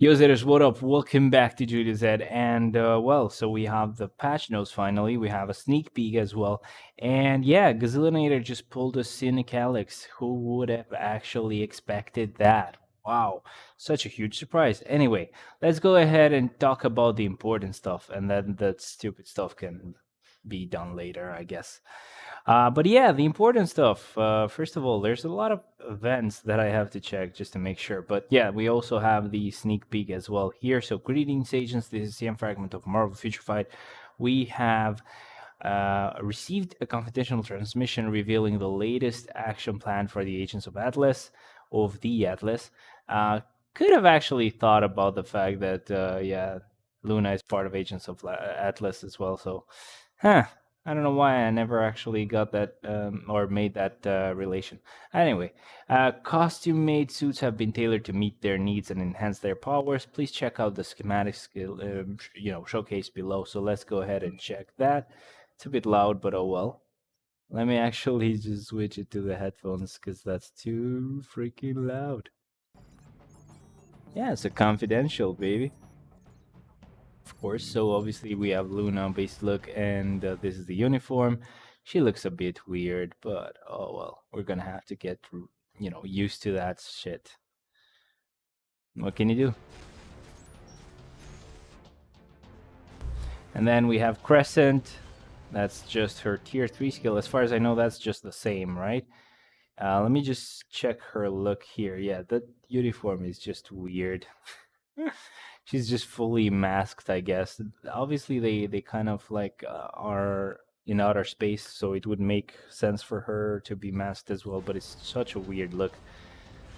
Users, what up? Welcome back to Julia's Head. And well, so we have the patch notes finally. We have a sneak peek as well. And yeah, Gazillionator just pulled a Cynic Alex. Who would have actually expected that? Wow, such a huge surprise. Anyway, let's go ahead and talk about the important stuff, and then that stupid stuff can be done later, I guess. But yeah, the important stuff. First of all, there's a lot of events that I have to check just to make sure. But yeah, we also have the sneak peek as well here. So greetings, agents. This is CM Fragment of Marvel Future Fight. We have received a confidential transmission revealing the latest action plan for the Agents of the Atlas. Could have actually thought about the fact that yeah, Luna is part of Agents of Atlas as well. So, huh. I don't know why I never actually got that or made that relation. Anyway, costume-made suits have been tailored to meet their needs and enhance their powers. Please check out the schematic skill, showcase below. So let's go ahead and check that. It's a bit loud, but oh well. Let me actually just switch it to the headphones because that's too freaking loud. Yeah, it's a confidential, baby. Of course. So obviously we have Luna base look, and this is the uniform. She looks a bit weird, but oh well. We're gonna have to get used to that shit. What can you do? And then we have Crescent. That's just her tier 3 skill. As far as I know, that's just the same, right? Let me just check her look here. Yeah, that uniform is just weird. She's just fully masked, I guess. Obviously, they kind of like are in outer space, so it would make sense for her to be masked as well. But it's such a weird look.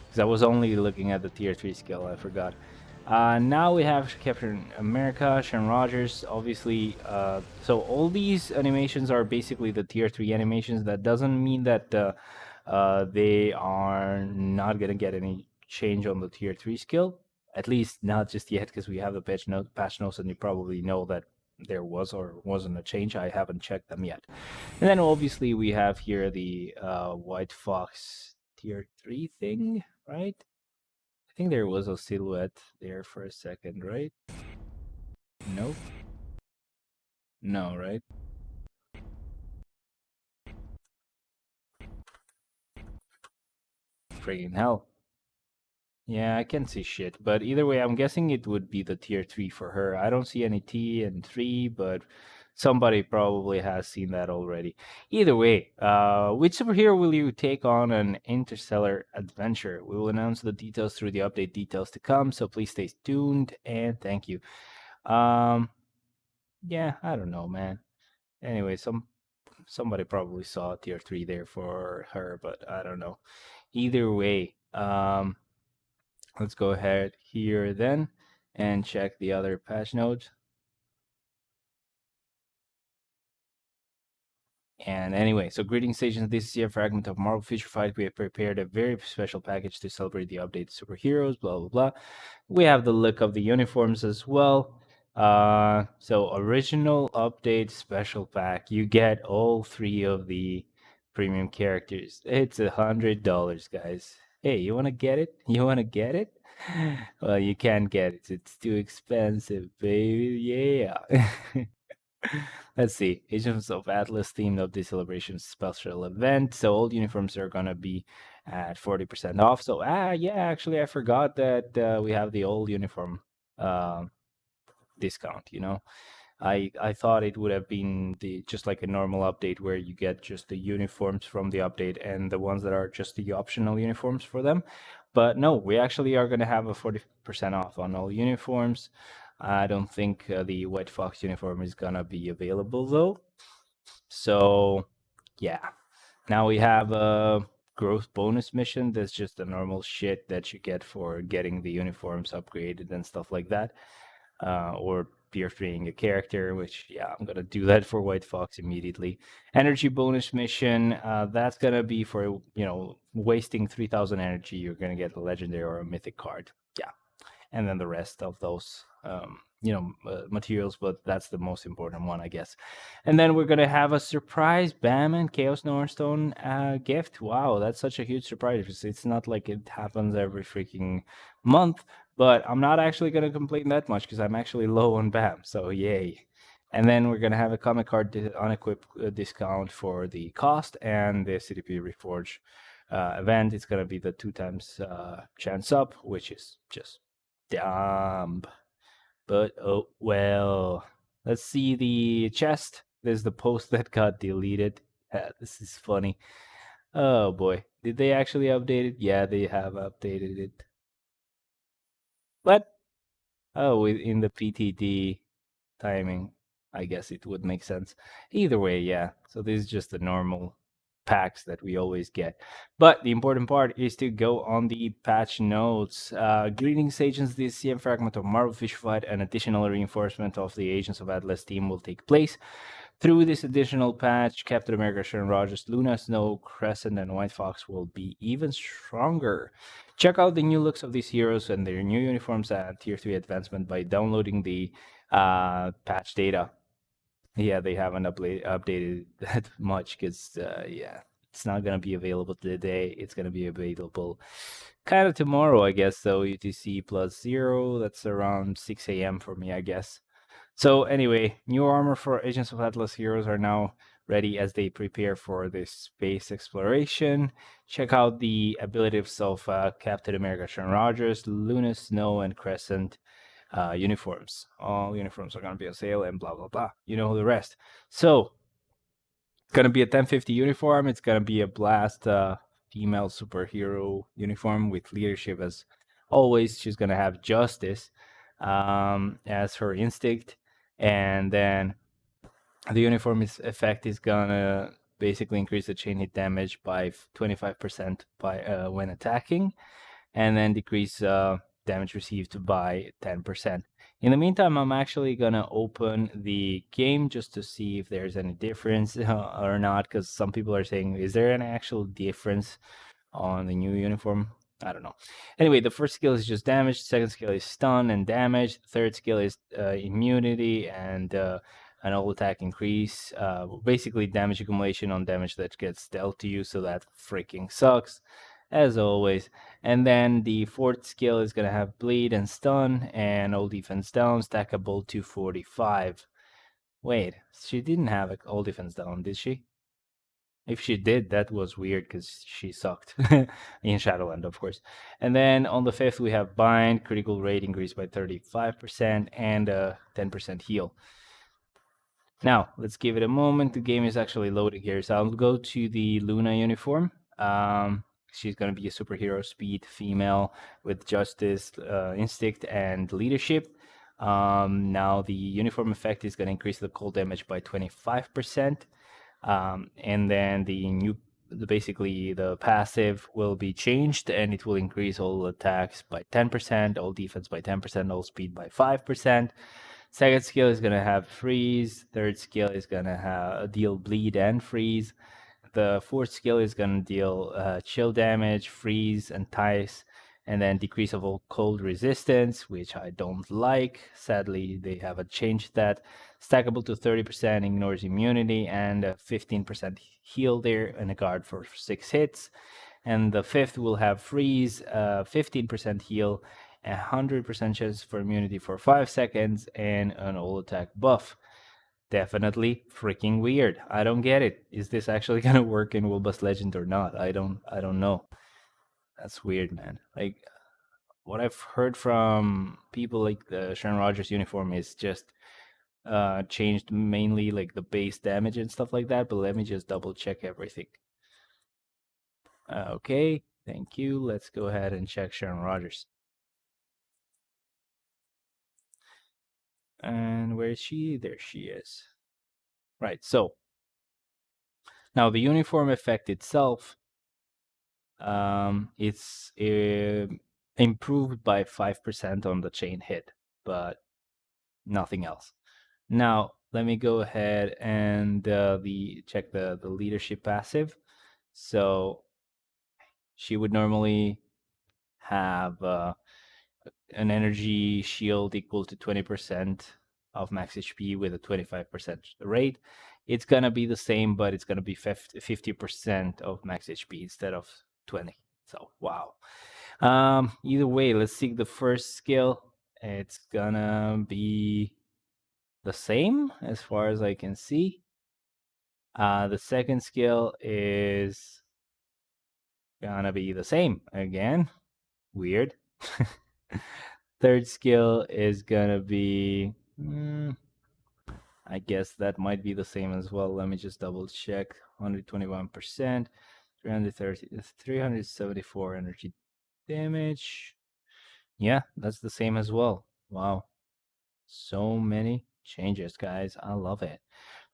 Because I was only looking at the tier 3 skill, I forgot. Now we have Captain America, Sharon Rogers, obviously. So all these animations are basically the tier 3 animations. That doesn't mean that they are not going to get any change on the tier 3 skill. At least not just yet, because we have the patch notes, and you probably know that there was or wasn't a change. I haven't checked them yet. And then obviously we have here the White Fox tier 3 thing, right? I think there was a silhouette there for a second, right? Nope. No, right? Friggin' hell. Yeah, I can't see shit. But either way, I'm guessing it would be the tier 3 for her. I don't see any T and 3, but somebody probably has seen that already. Either way, which superhero will you take on an interstellar adventure? We will announce the details through the update details to come, so please stay tuned and thank you. Yeah, I don't know, man. Anyway, somebody probably saw tier 3 there for her, but I don't know. Either way, let's go ahead here then and check the other patch notes. And anyway, so greetings, stations. This is your fragment of Marvel Future Fight. We have prepared a very special package to celebrate the updated superheroes, blah, blah, blah. We have the look of the uniforms as well. So original update special pack. You get all 3 of the premium characters. It's $100, guys. Hey, you want to get it? You want to get it? Well, you can't get it. It's too expensive, baby. Yeah. Let's see. Agents of Atlas themed up the celebration special event. So all uniforms are gonna be at 40% off. So yeah, actually I forgot that we have the old uniform uh, discount, you know. I thought it would have been the just like a normal update where you get just the uniforms from the update and the ones that are just the optional uniforms for them. But no, we actually are going to have a 40% off on all uniforms. I don't think the White Fox uniform is going to be available though. So yeah, now we have a growth bonus mission. That's just the normal shit that you get for getting the uniforms upgraded and stuff like that. Or peer freeing a character, which yeah, I'm gonna do that for White Fox immediately. Energy bonus mission, that's gonna be for wasting 3,000 energy. You're gonna get a legendary or a mythic card. Yeah, and then the rest of those materials, but that's the most important one, I guess. And then we're gonna have a surprise Bam and Chaos Northstone gift. Wow, that's such a huge surprise. It's not like it happens every freaking month, but I'm not actually gonna complain that much because I'm actually low on Bam, so yay. And then we're gonna have a comic card unequipped discount for the cost and the CDP Reforge event. It's gonna be the 2 times chance up, which is just dumb. But oh well. Let's see the chest. There's the post that got deleted. This is funny. Oh boy. Did they actually update it? Yeah, they have updated it. What? Oh, in the PTD timing. I guess it would make sense. Either way, yeah. So this is just the normal packs that we always get. But the important part is to go on the patch notes. Greetings, agents. The CM fragment of Marvel Fish Fight and additional reinforcement of the Agents of Atlas team will take place. Through this additional patch, Captain America, Sharon Rogers, Luna, Snow, Crescent, and White Fox will be even stronger. Check out the new looks of these heroes and their new uniforms at Tier 3 advancement by downloading the patch data. Yeah, they haven't updated that much because, yeah, it's not going to be available today. It's going to be available kind of tomorrow, I guess. So UTC +0, that's around 6 a.m. for me, I guess. So anyway, new armor for Agents of Atlas heroes are now ready as they prepare for this space exploration. Check out the abilities of Captain America, Sharon Rogers, Luna, Snow, and Crescent uniforms. All uniforms are going to be on sale and blah, blah, blah. You know the rest. So it's going to be a 1050 uniform. It's going to be a Blast female superhero uniform with leadership as always. She's going to have Justice as her instinct. And then the uniform effect is going to basically increase the chain hit damage by 25% by when attacking, and then decrease damage received by 10%. In the meantime, I'm actually gonna open the game just to see if there's any difference or not, because some people are saying, is there an actual difference on the new uniform? I don't know. Anyway, the first skill is just damage. Second skill is stun and damage. Third skill is immunity and an all attack increase. Basically, damage accumulation on damage that gets dealt to you, so that freaking sucks, as always. And then the fourth skill is gonna have bleed and stun and all defense down, stackable to 45. Wait, she didn't have all defense down, did she? If she did, that was weird because she sucked in Shadowland, of course. And then on the fifth, we have Bind, critical rate increased by 35%, and a 10% heal. Now, let's give it a moment. The game is actually loading here. So I'll go to the Luna uniform. She's going to be a superhero speed female with justice, instinct, and leadership. Now, the uniform effect is going to increase the cold damage by 25%. And then basically the passive will be changed, and it will increase all attacks by 10%, all defense by 10%, all speed by 5%. Second skill is gonna have freeze. Third skill is gonna have deal bleed and freeze. The fourth skill is gonna deal chill damage, freeze, and ice, and then decrease of all cold resistance, which I don't like. Sadly, they haven't changed that. Stackable to 30%, ignores immunity, and 15% heal there, and a guard for 6 hits. And the fifth will have freeze, 15% heal, 100% chance for immunity for 5 seconds, and an all attack buff. Definitely freaking weird. I don't get it. Is this actually gonna work in Wilbus Legend or not? I don't know. That's weird, man. Like what I've heard from people, like the Sharon Rogers uniform is just changed mainly like the base damage and stuff like that, but let me just double check everything. Okay, thank you. Let's go ahead and check Sharon Rogers. And where is she? There she is. Right, so now the uniform effect itself, it's improved by 5% on the chain hit, but nothing else. Now, let me go ahead and check the leadership passive. So she would normally have an energy shield equal to 20% of max HP with a 25% rate. It's gonna be the same, but it's gonna be 50% of max HP instead of 20. So wow. Either way, let's see the first skill. It's gonna be the same as far as I can see. The second skill is gonna be the same again. Weird. Third skill is gonna be. I guess that might be the same as well. Let me just double check. 121%, 330, 374 energy damage. Yeah, that's the same as well. Wow. So many changes, guys. I love it.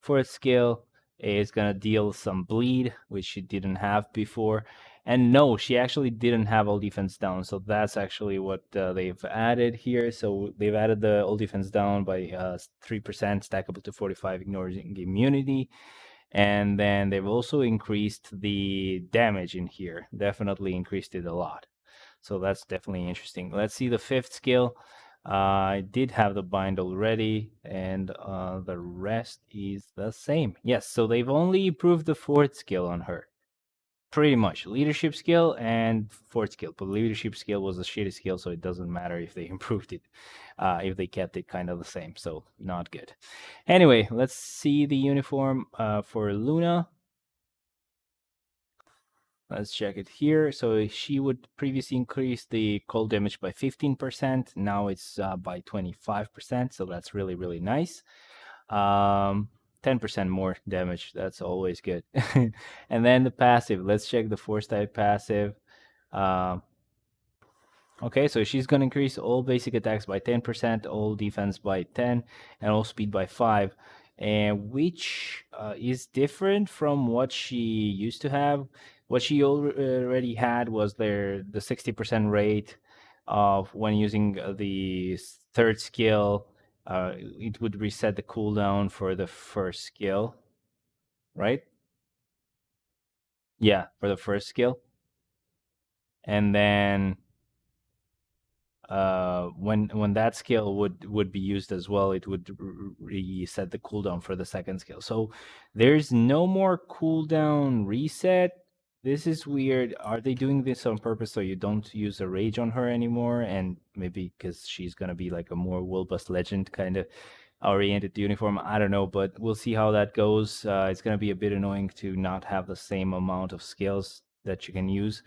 Fourth skill is gonna deal some bleed, which she didn't have before. And no, she actually didn't have all defense down. So that's actually what they've added here. So they've added the all defense down by 3%, stackable to 45, ignoring immunity. And then they've also increased the damage in here. Definitely increased it a lot. So that's definitely interesting. Let's see the fifth skill. I did have the bind already, and the rest is the same. Yes, so they've only improved the fourth skill on her. Pretty much. Leadership skill and fourth skill. But leadership skill was a shitty skill, so it doesn't matter if they improved it. If they kept it kind of the same, so not good. Anyway, let's see the uniform for Luna. Let's check it here. So she would previously increase the cold damage by 15%. Now it's by 25%. So that's really, really nice. 10% more damage. That's always good. And then the passive. Let's check the force type passive. Um, Okay, so she's going to increase all basic attacks by 10%, all defense by 10, and all speed by 5, and which is different from what she used to have. What she already had was the 60% rate of when using the third skill. It would reset the cooldown for the first skill, right? Yeah, for the first skill. And then when that skill would be used as well, it would reset the cooldown for the second skill. So there's no more cooldown reset. This is weird. Are they doing this on purpose so you don't use a rage on her anymore? And maybe because she's gonna be like a more Wilbus legend kind of oriented uniform. I don't know, but we'll see how that goes. It's gonna be a bit annoying to not have the same amount of skills that you can use.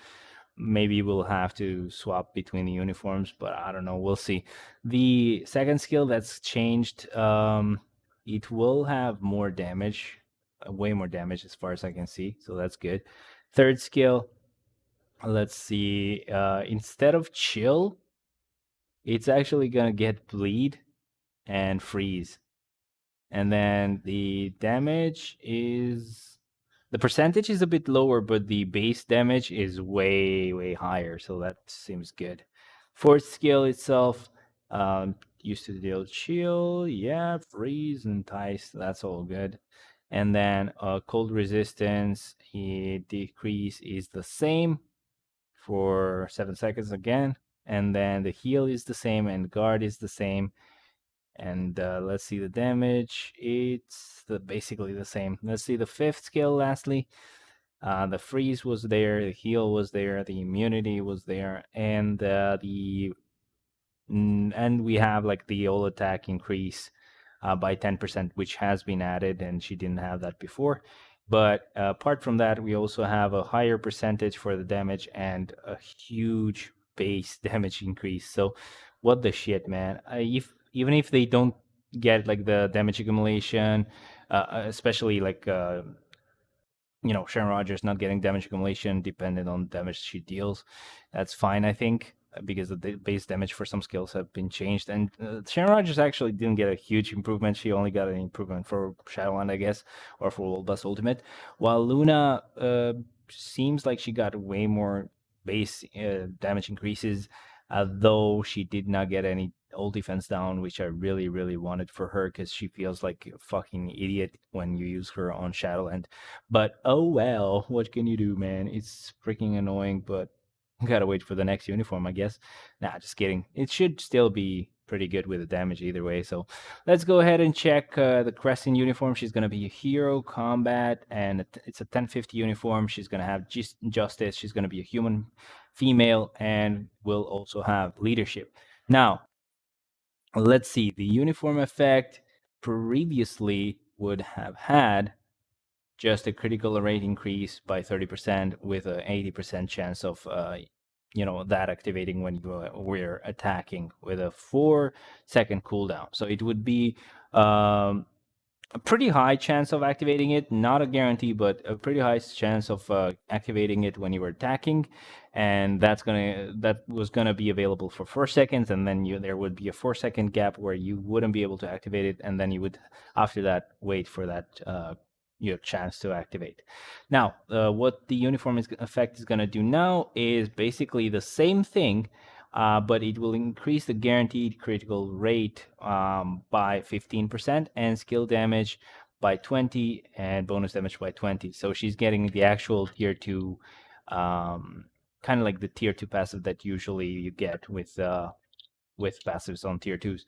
Maybe we'll have to swap between the uniforms, but I don't know. We'll see. The second skill that's changed, it will have more damage, way more damage as far as I can see. So that's good. Third skill, let's see. Instead of chill, it's actually gonna get bleed and freeze. And then the damage is the percentage is a bit lower, but the base damage is way, way higher. So that seems good. Fourth skill itself, used to deal chill, yeah, freeze, and entice. That's all good. And then cold resistance, decrease is the same for 7 seconds again. And then the heal is the same, and guard is the same. And let's see the damage. It's basically the same. Let's see the fifth skill lastly. The freeze was there, the heal was there, the immunity was there, and and we have like the all attack increase by 10%, which has been added, and she didn't have that before. But apart from that, we also have a higher percentage for the damage and a huge base damage increase. So, what the shit, man? If even if they don't get like the damage accumulation, especially like Sharon Rogers not getting damage accumulation dependent on damage she deals. That's fine, I think, because the base damage for some skills have been changed. And Sharon Rogers actually didn't get a huge improvement. She only got an improvement for Shadowland, I guess, or for World Bus Ultimate. While Luna seems like she got way more base damage increases, though she did not get any all defense down, which I really, really wanted for her because she feels like a fucking idiot when you use her on Shadowland. But oh well, what can you do, man? It's freaking annoying, but Gotta wait for the next uniform, I guess. Nah, just kidding. It should still be pretty good with the damage either way. So let's go ahead and check the Crescent uniform. She's gonna be a hero, combat, and it's a 1050 uniform. She's gonna have justice. She's gonna be a human female, and will also have leadership. Now, let's see. The uniform effect previously would have had just a critical rate increase by 30% with a 80% chance of that activating when you were attacking with a 4-second cooldown. So it would be a pretty high chance of activating it, not a guarantee, but a pretty high chance of activating it when you were attacking, and that was gonna be available for 4 seconds, and then there would be a 4 second gap where you wouldn't be able to activate it, and then you would after that wait for that your chance to activate. Now, what the uniform effect is going to do now is basically the same thing, but it will increase the guaranteed critical rate by 15% and skill damage by 20 and bonus damage by 20. So she's getting the actual tier 2, kind of like the tier 2 passive that usually you get with passives on tier 2s.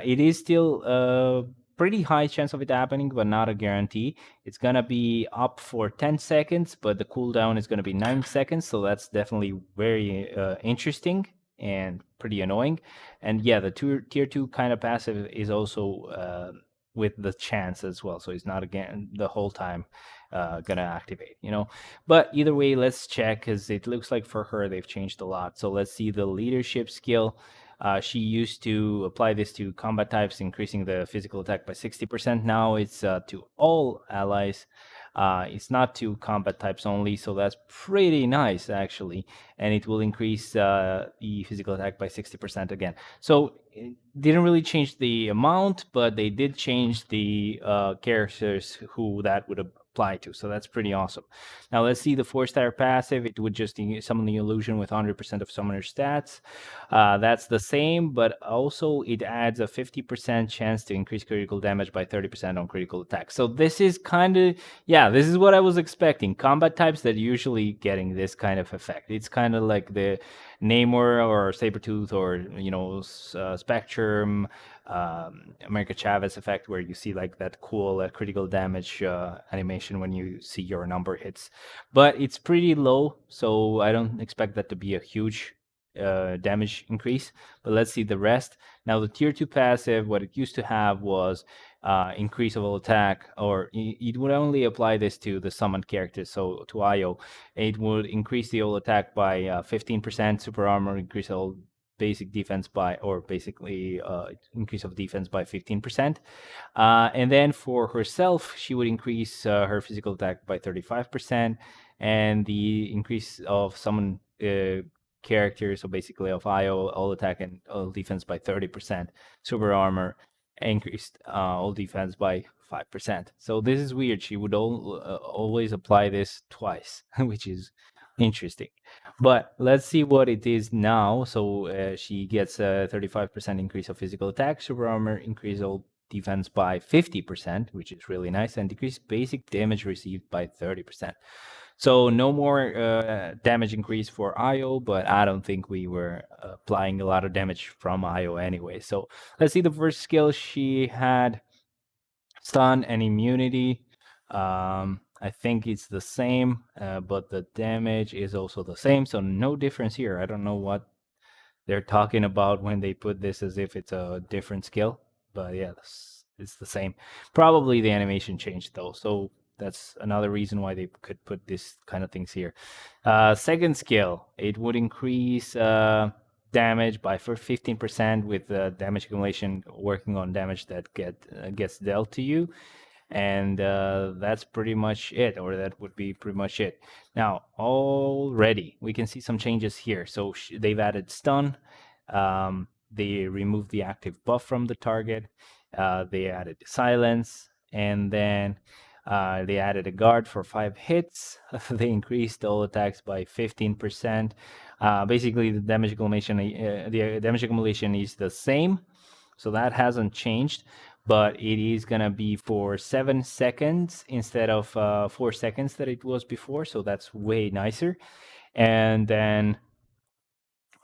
It is still a pretty high chance of it happening, but not a guarantee. It's going to be up for 10 seconds, but the cooldown is going to be 9 seconds. So that's definitely very interesting and pretty annoying. And yeah, the tier 2 kind of passive is also with the chance as well. So it's not again the whole time gonna activate, But either way, let's check, because it looks like for her they've changed a lot. So let's see the leadership skill. She used to apply this to combat types, increasing the physical attack by 60%. Now it's to all allies. It's not to combat types only, so that's pretty nice, actually. And it will increase the physical attack by 60% again. So it didn't really change the amount, but they did change the characters who that would apply to. So that's pretty awesome. Now let's see the 4-star passive. It would just summon the illusion with 100% of summoner stats. That's the same, but also it adds a 50% chance to increase critical damage by 30% on critical attack. So this is kind of, this is what I was expecting. Combat types that usually getting this kind of effect. It's kind of like the Namor or Sabretooth or, Spectrum, America Chavez effect, where you see like that cool critical damage animation when you see your number hits. But it's pretty low, so I don't expect that to be a huge damage increase. But let's see the rest. Now the tier 2 passive, what it used to have was increase of all attack, or it would only apply this to the summoned characters, so to Io. It would increase the all attack by 15%, super armor, increase all basic defense by, or basically increase of defense by 15%. And then for herself, she would increase her physical attack by 35%, and the increase of summon characters, so basically of IO, all attack and all defense by 30%, super armor increased all defense by 5%. So this is weird. She would always apply this twice, which is interesting. But let's see what it is now. So she gets a 35% increase of physical attack, super armor, increase all defense by 50%, which is really nice, and decrease basic damage received by 30%. So no more damage increase for IO, but I don't think we were applying a lot of damage from IO anyway. So let's see the first skill she had. Stun and immunity. I think it's the same, but the damage is also the same. So no difference here. I don't know what they're talking about when they put this as if it's a different skill. But yeah, it's the same. Probably the animation changed though. So that's another reason why they could put this kind of things here. Second skill, it would increase damage by 15% with damage accumulation, working on damage that gets dealt to you. And that's pretty much it, or that would be pretty much it. Now, already we can see some changes here. So they've added stun. They removed the active buff from the target. They added silence, and then they added a guard for 5 hits. They increased all attacks by 15%. Basically, the damage accumulation is the same, so that hasn't changed. But it is gonna be for 7 seconds instead of 4 seconds that it was before. So that's way nicer. And then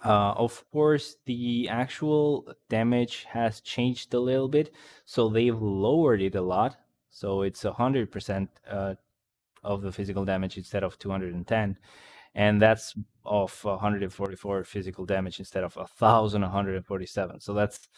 Of course, the actual damage has changed a little bit, so they've lowered it a lot. So it's 100% of the physical damage instead of 210, and that's of 144 physical damage instead of 1,147. So that's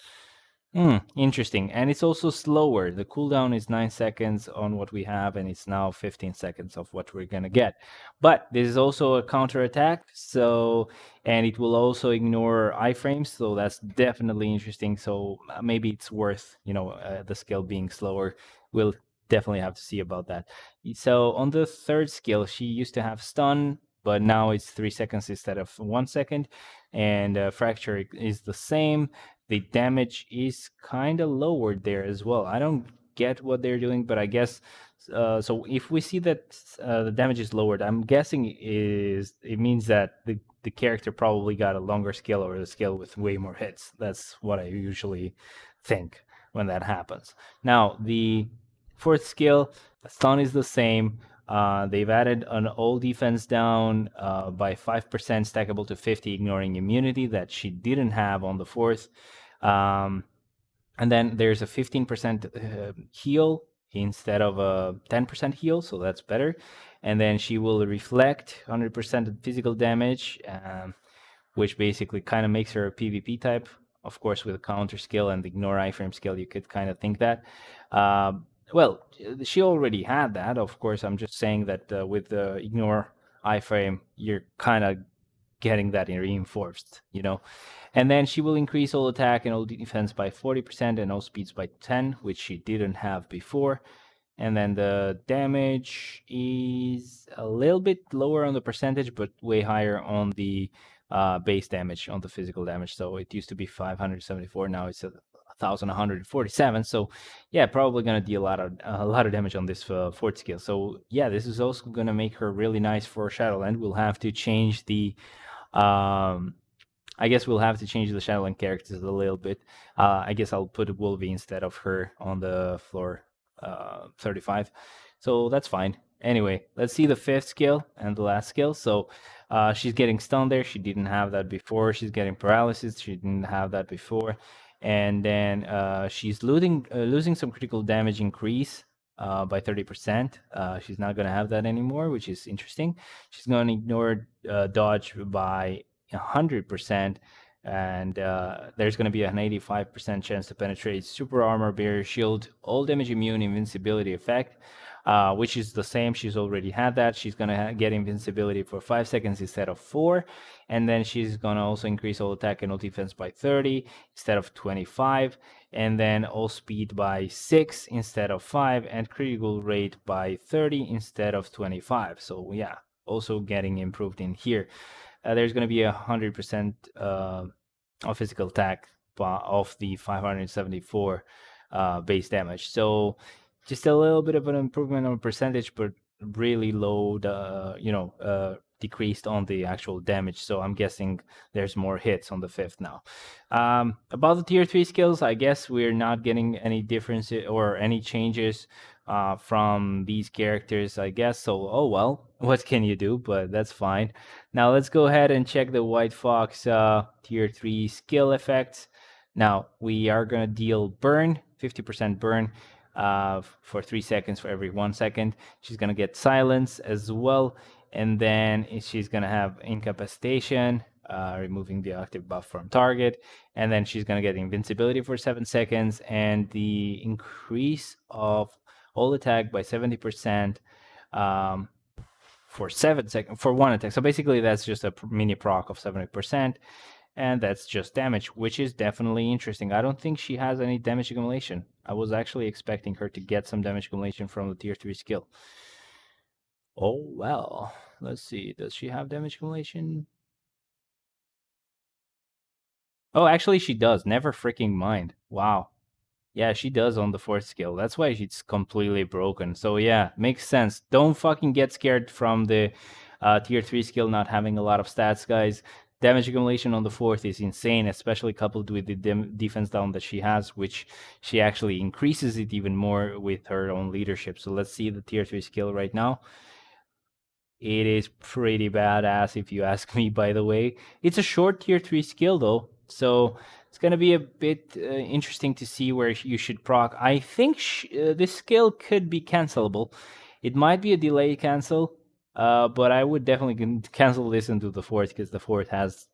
interesting. And it's also slower. The cooldown is 9 seconds on what we have, and it's now 15 seconds of what we're going to get. But this is also a counter attack, so, and it will also ignore iframes, so that's definitely interesting. So maybe it's worth, the skill being slower. We'll definitely have to see about that. So on the third skill, she used to have stun, but now it's 3 seconds instead of 1 second, and fracture is the same. The damage is kind of lowered there as well. I don't get what they're doing, but I guess so. If we see that the damage is lowered, I'm guessing it means that the character probably got a longer skill or a skill with way more hits. That's what I usually think when that happens. Now the fourth skill, stun is the same. They've added an all defense down by 5%, stackable to 50, ignoring immunity that she didn't have on the fourth. Um, and then there's a 15% heal instead of a 10% heal, so that's better. And then she will reflect 100% physical damage, which basically kind of makes her a PvP type. Of course, with a counter skill and the ignore iframe skill, you could kind of think that. Well, she already had that. Of course, I'm just saying that with the ignore iframe, you're kind of getting that reinforced. And then she will increase all attack and all defense by 40% and all speeds by 10, which she didn't have before. And then the damage is a little bit lower on the percentage, but way higher on the base damage, on the physical damage. So it used to be 574, now it's 1,147. So yeah, probably gonna deal a lot of damage on this fourth skill. So yeah, this is also gonna make her really nice for Shadowland. We'll have to change the I guess we'll have to change the Shadowland characters a little bit. I guess I'll put Wolvie instead of her on the floor 35. So that's fine. Anyway, let's see the fifth skill and the last skill. So she's getting stunned there. She didn't have that before. She's getting paralysis. She didn't have that before. And then she's losing some critical damage increase by 30%. She's not going to have that anymore, which is interesting. She's going to ignore dodge by 100%, and there's going to be an 85% chance to penetrate super armor, barrier, shield, all damage immune, invincibility effect, which is the same. She's already had that. She's going to get invincibility for 5 seconds instead of 4, and then she's going to also increase all attack and all defense by 30 instead of 25, and then all speed by 6 instead of 5, and critical rate by 30 instead of 25. So yeah, also getting improved in here. There's going to be 100% of physical attack of the 574 base damage. So just a little bit of an improvement on percentage, but really low, decreased on the actual damage. So I'm guessing there's more hits on the fifth now. About the tier 3 skills, I guess we're not getting any difference or any changes from these characters, I guess. So, oh well, what can you do? But that's fine. Now let's go ahead and check the White Fox tier 3 skill effects. Now we are going to deal burn, 50% burn for 3 seconds for every 1 second. She's going to get silence as well. And then she's going to have incapacitation, removing the active buff from target. And then she's going to get invincibility for 7 seconds and the increase of all attack by 70%. For 7 seconds for 1 attack. So basically that's just a mini proc of 70%, and that's just damage, which is definitely interesting. I don't think she has any damage accumulation. I was actually expecting her to get some damage accumulation from the tier 3 skill. Oh well, let's see, does she have damage accumulation? Oh, actually she does. Never freaking mind. Wow. Yeah, she does on the fourth skill. That's why she's completely broken. So yeah, makes sense. Don't fucking get scared from the tier 3 skill not having a lot of stats, guys. Damage accumulation on the fourth is insane, especially coupled with the defense down that she has, which she actually increases it even more with her own leadership. So let's see the tier 3 skill right now. It is pretty badass if you ask me, by the way. It's a short tier 3 skill though, so it's going to be a bit interesting to see where you should proc. I think this skill could be cancelable. It might be a delay cancel, but I would definitely cancel this into the fourth because the fourth has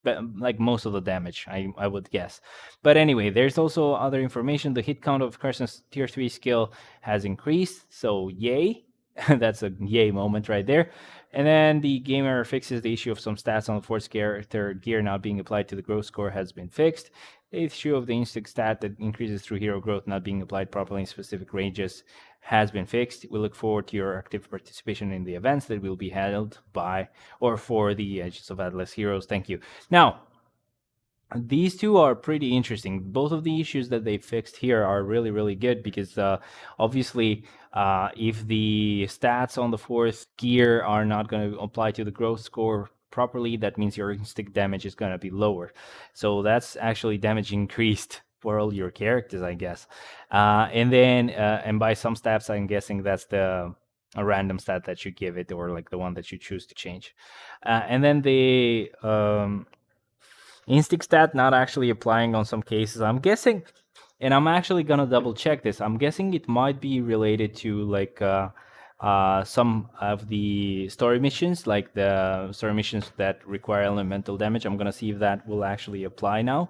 like most of the damage, I would guess. But anyway, there's also other information. The hit count of Carson's tier 3 skill has increased, so yay. That's a yay moment right there. And then the gamer fixes the issue of some stats on the fourth third gear not being applied to the growth score has been fixed. The issue of the instinct stat that increases through hero growth not being applied properly in specific ranges has been fixed. We look forward to your active participation in the events that will be held by or for the Edges of Atlas heroes. Thank you. Now, these two are pretty interesting. Both of the issues that they fixed here are really, really good because obviously, if the stats on the fourth gear are not going to apply to the growth score properly, that means your instinct damage is going to be lower. So that's actually damage increased for all your characters, I guess. And by some stats, I'm guessing that's a random stat that you give it, or like the one that you choose to change. And then the instinct stat not actually applying on some cases. I'm guessing, and I'm actually gonna double check this. I'm guessing it might be related to like some of the story missions, like the story missions that require elemental damage. I'm gonna see if that will actually apply now.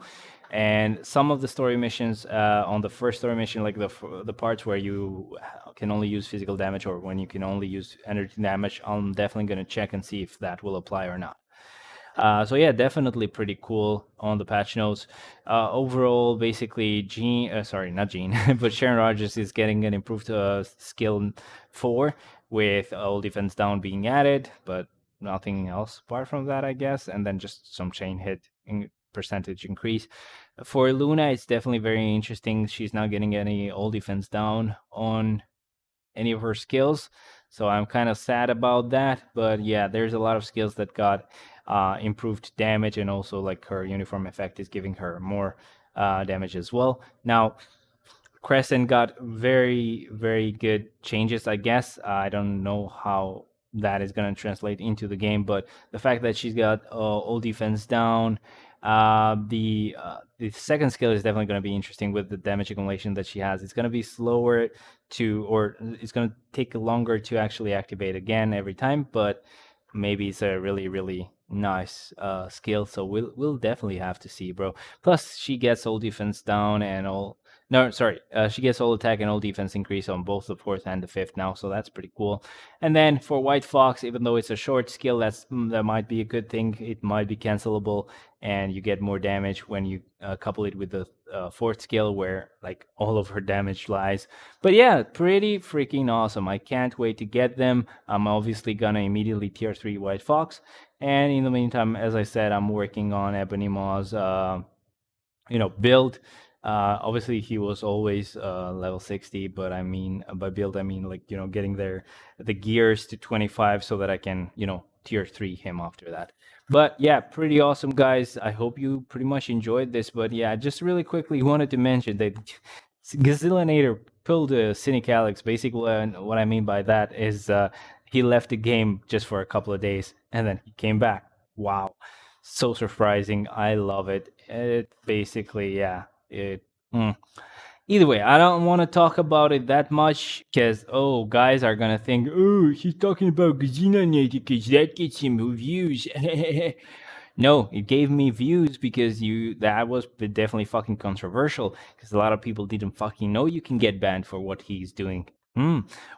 And some of the story missions on the first story mission, like the parts where you can only use physical damage or when you can only use energy damage, I'm definitely gonna check and see if that will apply or not. So yeah, definitely pretty cool on the patch notes. Overall, basically, not Gene, but Sharon Rogers is getting an improved skill 4 with all defense down being added, but nothing else apart from that, I guess. And then just some chain hit percentage increase. For Luna, it's definitely very interesting. She's not getting any all defense down on any of her skills. So I'm kind of sad about that. But yeah, there's a lot of skills that got improved damage, and also like her uniform effect is giving her more damage as well. Now, Crescent got very, very good changes, I guess. I don't know how that is going to translate into the game, but the fact that she's got all defense down, the second skill is definitely going to be interesting with the damage accumulation that she has. It's going to be slower or it's going to take longer to actually activate again every time, but maybe it's a really, really nice skill. So we'll definitely have to see, bro. Plus, she gets all defense down and all. No, sorry. She gets all attack and all defense increase on both the fourth and the fifth now, so that's pretty cool. And then for White Fox, even though it's a short skill, that might be a good thing. It might be cancelable, and you get more damage when you couple it with the fourth skill, where like all of her damage lies. But yeah, pretty freaking awesome. I can't wait to get them. I'm obviously gonna immediately tier 3 White Fox, and in the meantime, as I said, I'm working on Ebony Maw's build. Obviously he was always level 60, but I mean by build I mean like getting the gears to 25 so that I can tier 3 him after that. But yeah, pretty awesome, guys. I hope you pretty much enjoyed this. But yeah, just really quickly wanted to mention that Gazillionator pulled a Cynic Alex. Basically, what I mean by that is he left the game just for a couple of days and then he came back. Wow, so surprising. I love it. It basically, yeah, it. mm. Either way, I don't want to talk about it that much because guys are gonna think, he's talking about Gazillionator because that gets him views. No, it gave me views because that was definitely fucking controversial because a lot of people didn't fucking know you can get banned for what he's doing.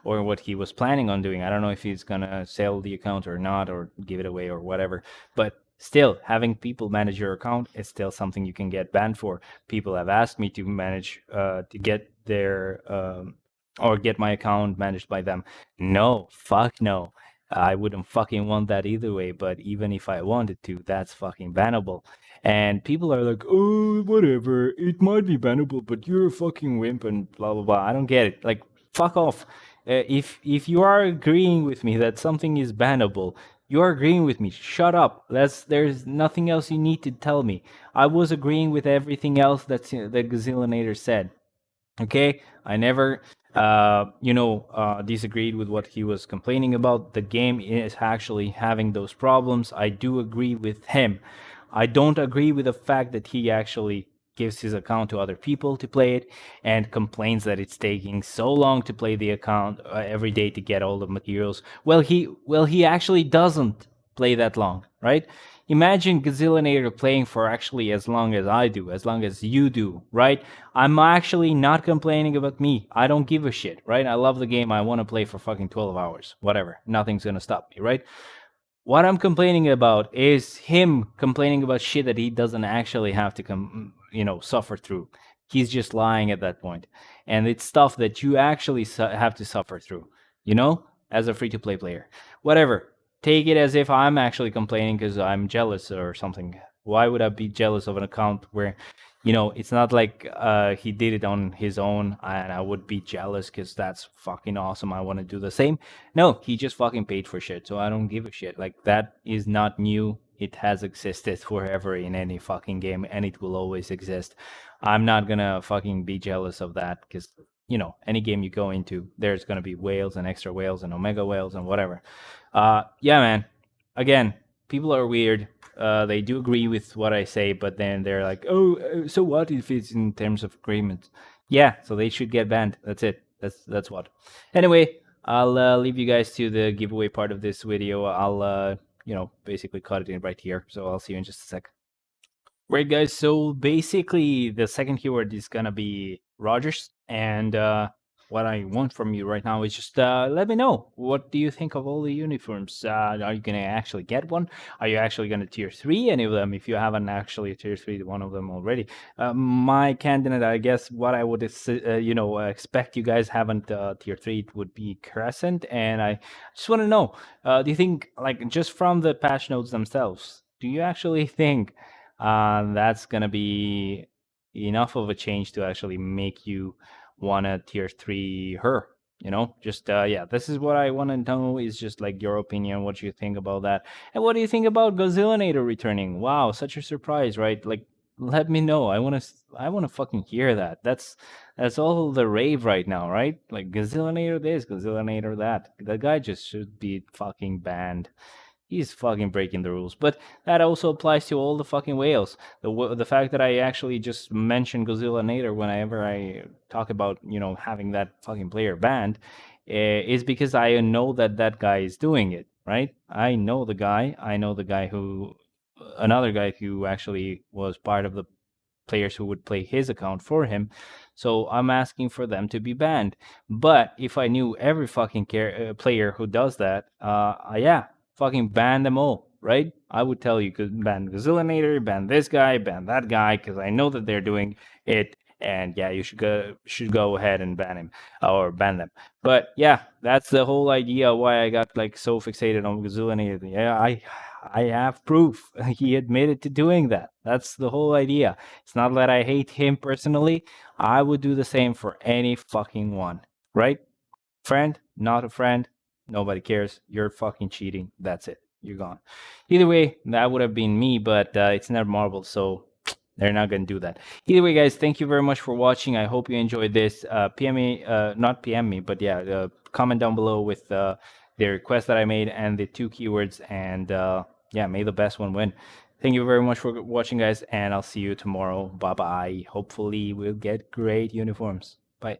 Or what he was planning on doing. I don't know if he's gonna sell the account or not, or give it away or whatever. But still, having people manage your account is still something you can get banned for. People have asked me to manage to get their or get my account managed by them. No, fuck no. I wouldn't fucking want that either way, but even if I wanted to, that's fucking bannable. And people are like, oh, whatever, it might be bannable, but you're a fucking wimp and blah, blah, blah. I don't get it. Like, fuck off. If you are agreeing with me that something is bannable, you are agreeing with me. Shut up. There's nothing else you need to tell me. I was agreeing with everything else that Gazillionator said. Okay, I never disagreed with what he was complaining about. The game is actually having those problems. I do agree with him. I don't agree with the fact that he actually gives his account to other people to play it and complains that it's taking so long to play the account every day to get all the materials. Well, he actually doesn't play that long, right? Imagine Gazillionaire playing for actually as long as I do, as long as you do, right? I'm actually not complaining about me. I don't give a shit, right? I love the game. I want to play for fucking 12 hours. Whatever. Nothing's going to stop me, right? What I'm complaining about is him complaining about shit that he doesn't actually have to suffer through. He's just lying at that point. And it's stuff that you actually have to suffer through, as a free to play player. Whatever. Take it as if I'm actually complaining because I'm jealous or something. Why would I be jealous of an account where, it's not like he did it on his own and I would be jealous because that's fucking awesome. I want to do the same. No, he just fucking paid for shit, so I don't give a shit. Like, that is not new. It has existed forever in any fucking game, and it will always exist. I'm not gonna fucking be jealous of that because, any game you go into, there's gonna be whales and extra whales and omega whales and whatever. Yeah, man. Again, people are weird. They do agree with what I say, but then they're like, "Oh, so what if it's in terms of agreement?" Yeah, so they should get banned. That's it. That's what. Anyway, I'll leave you guys to the giveaway part of this video. I'll basically cut it in right here. So I'll see you in just a sec. Right, guys. So basically, the second keyword is gonna be Rogers, and what I want from you right now is just let me know, what do you think of all the uniforms? Are you gonna actually get one? Are you actually gonna tier 3 any of them? If you haven't actually tier 3 one of them already, my candidate, I guess, what I would expect you guys haven't tier 3 it would be Crescent, and I just want to know, do you think, like, just from the patch notes themselves, do you actually think that's gonna be enough of a change to actually make you wanna tier 3 her? Just yeah, this is what I want to know, is just like your opinion, what you think about that, and what do you think about Gazillionaire returning? Wow, such a surprise, right? Like, let me know. I want to fucking hear that. That's all the rave right now, right? Like, Gazillionaire this, Gazillionaire that. The guy just should be fucking banned. He's fucking breaking the rules. But that also applies to all the fucking whales. The fact that I actually just mention Godzilla Nader whenever I talk about, having that fucking player banned, is because I know that that guy is doing it, right? I know the guy. I know the guy who, another guy who actually was part of the players who would play his account for him. So I'm asking for them to be banned. But if I knew every fucking player who does that, yeah, fucking ban them all, right? I would tell you, ban Gazillionaire, ban this guy, ban that guy, because I know that they're doing it. And yeah, you should go ahead and ban him or ban them. But yeah, that's the whole idea why I got like so fixated on Gazillionaire. Yeah, I have proof. He admitted to doing that. That's the whole idea. It's not that I hate him personally. I would do the same for any fucking one, right? Friend, not a friend, nobody cares. You're fucking cheating. That's it. You're gone. Either way, that would have been me, but it's not Marvel, so they're not going to do that. Either way, guys, thank you very much for watching. I hope you enjoyed this. PM me, not PM me, but yeah, comment down below with the request that I made and the 2 keywords, and yeah, may the best one win. Thank you very much for watching, guys, and I'll see you tomorrow. Bye bye. Hopefully, we'll get great uniforms. Bye.